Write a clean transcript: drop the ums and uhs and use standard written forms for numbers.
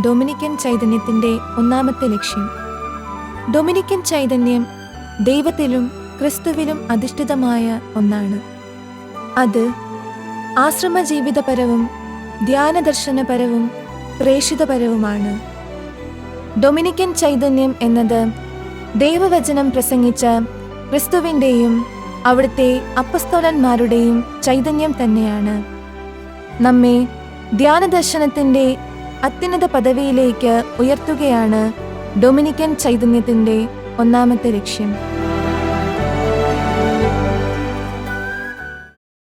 Dominican ചൈതന്യത്തിൻ്റെ ഒന്നാമത്തെ ലക്ഷ്യം. Dominican ചൈതന്യം ദൈവത്തിലും ക്രിസ്തുവിലും അധിഷ്ഠിതമായ ഒന്നാണ്. അത് ആശ്രമജീവിതപരവും ധ്യാനദർശനപരവും പ്രേഷിതപരവുമാണ്. ഡൊമിനിക്കൻ ചൈതന്യം എന്നത് ദൈവവചനം പ്രസംഗിച്ച ക്രിസ്തുവിൻ്റെയും അവിടുത്തെ അപ്പസ്തോലന്മാരുടെയും ചൈതന്യം തന്നെയാണ്. നമ്മെ ധ്യാനദർശനത്തിൻ്റെ അത്യുന്നത പദവിയിലേക്ക് ഉയർത്തുകയാണ് ഡൊമിനിക്കൻ ചൈതന്യത്തിൻ്റെ ഒന്നാമത്തെ ലക്ഷ്യം.